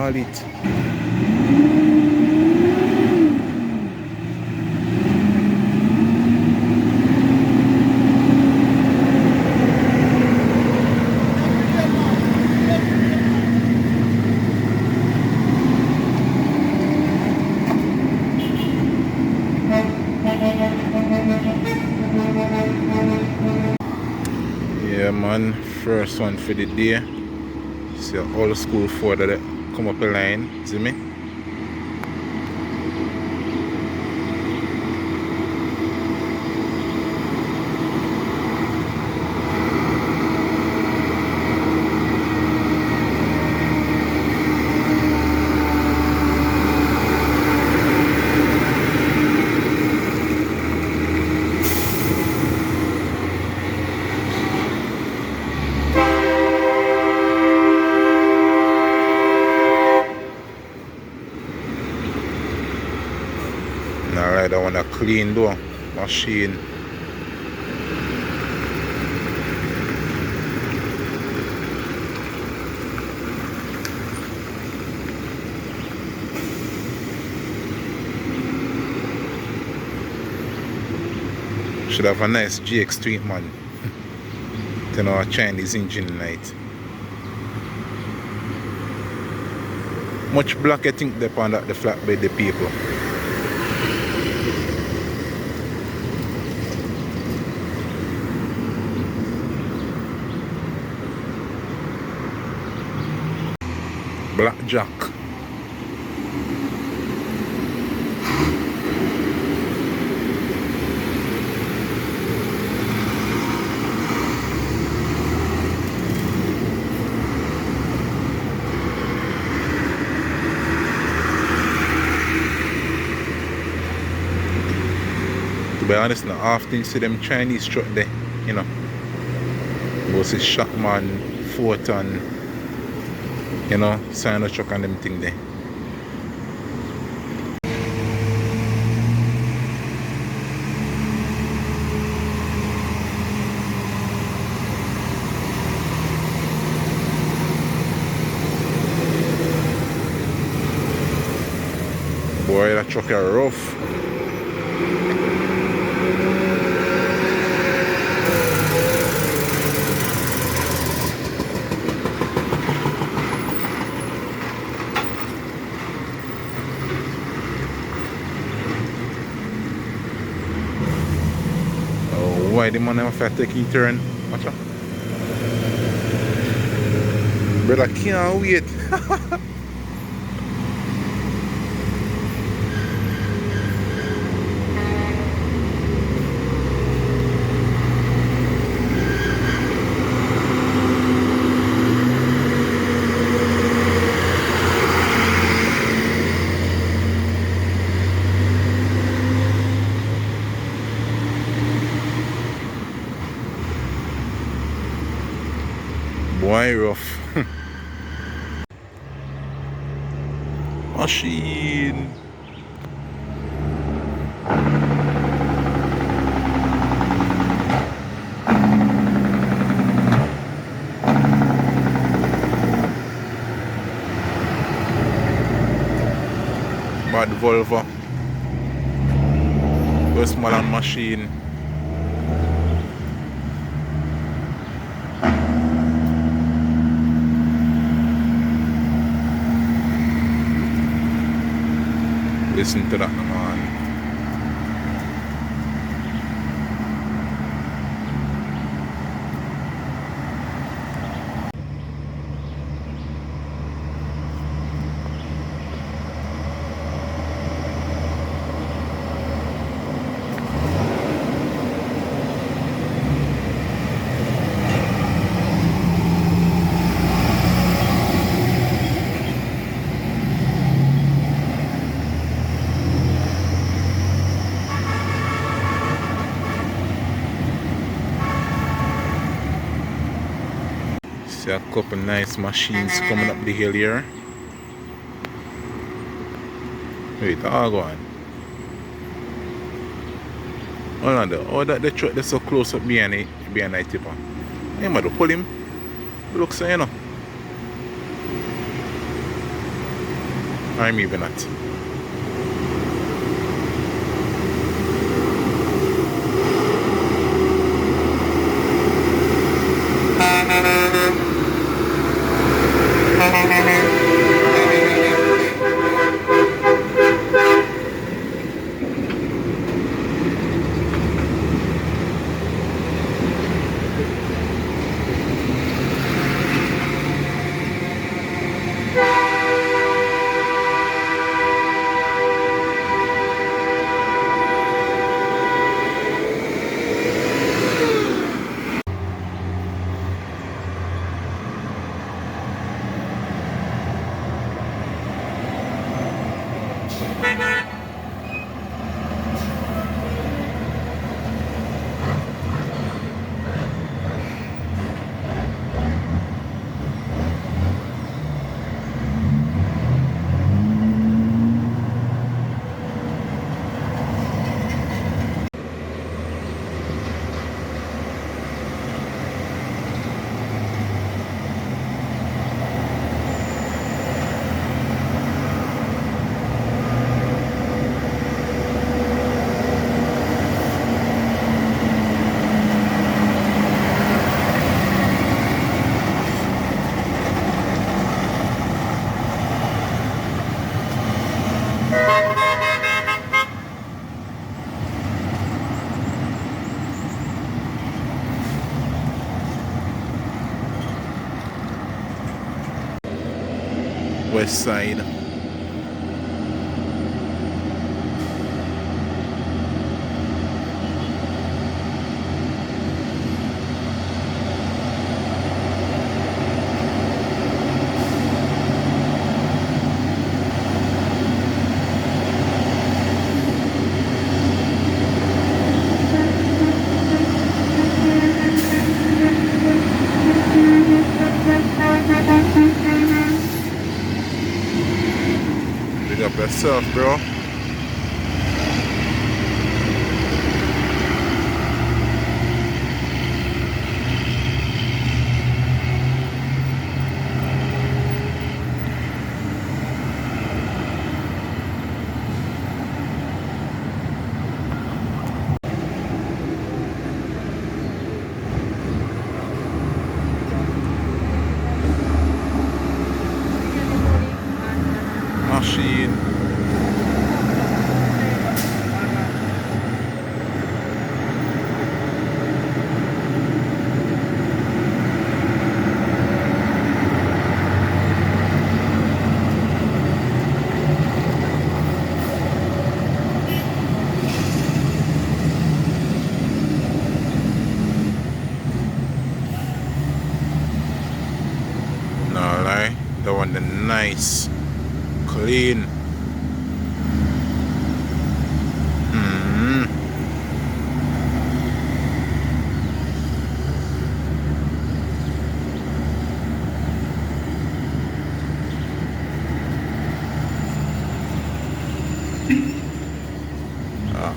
call it. Yeah man, first one for the day. See all school Ford that come up the line, see me? Alright, I want a clean door machine. Should have a nice GX treatment. You know, a Chinese engine light. Much black I think they on the flatbed the people. Blackjack. To be honest, I often see them Chinese truck there, you know. Both is Shackman, Photon, you know, Sino truck and them thing there. Boy, that truck is rough. Why the man have to take a turn? Watch out. Brother can't wait. Boy rough. Machine. Bad Volvo. Westmoreland machine. Listen to that, man. See a couple nice machines coming up the hill here. Wait, all go on. Hold on there. Oh, that the truck that's so close up behind the tipper. Hey, man, pull him. Look, so you know. Or maybe not. West side. Big up yourself, bro. Machine. No lie, that one the nice, clean. Ah.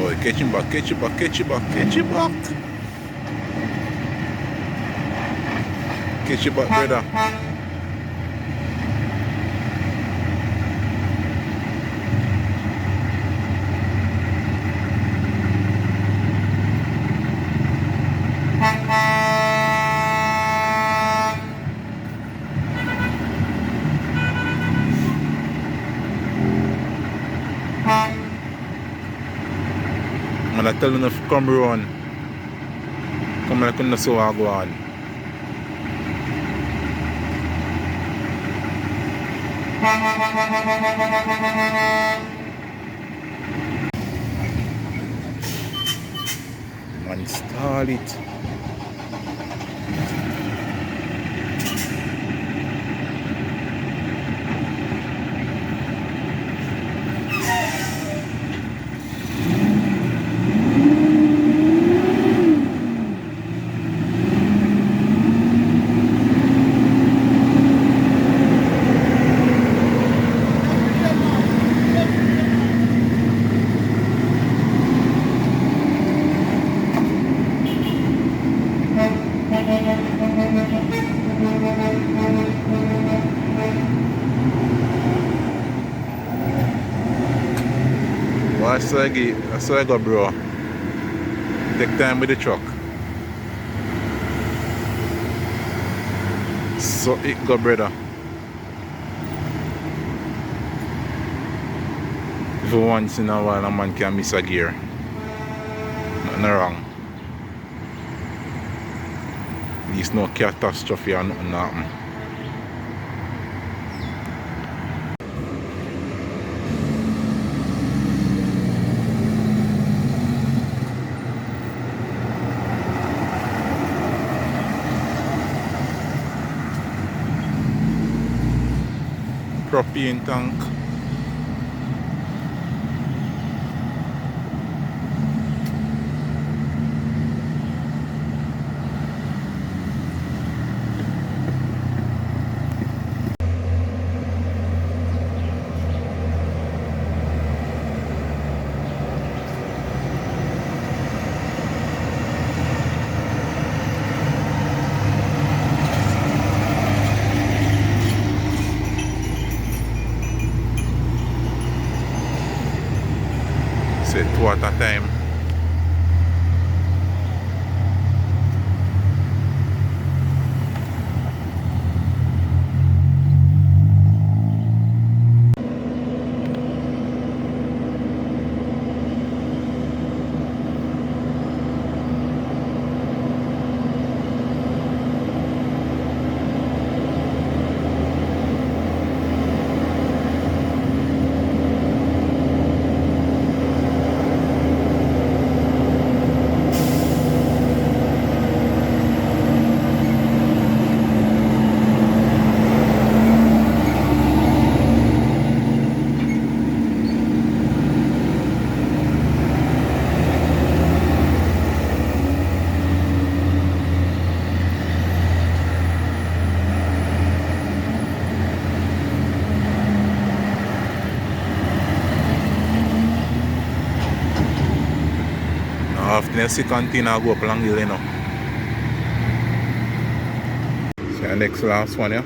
Oh, catch him back, catch him back, catch him back, catch him back. Catch him back, brother. I tell you to come round. Come like you so I go on. Man, install it. I saw I go, bro. Take time with the truck. So it go, brother. For once in a while a man can miss a gear. Nothing wrong. At least no catastrophe or nothing happen. Propane tank. Say 2 at a time. After the second thing I go up along hill, you know. So the next last one, yeah.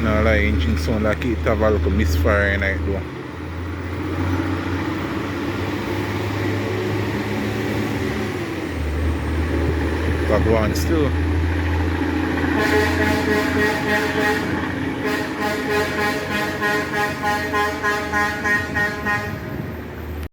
No lie, engine sound like it have a little misfire in it though. But go on still.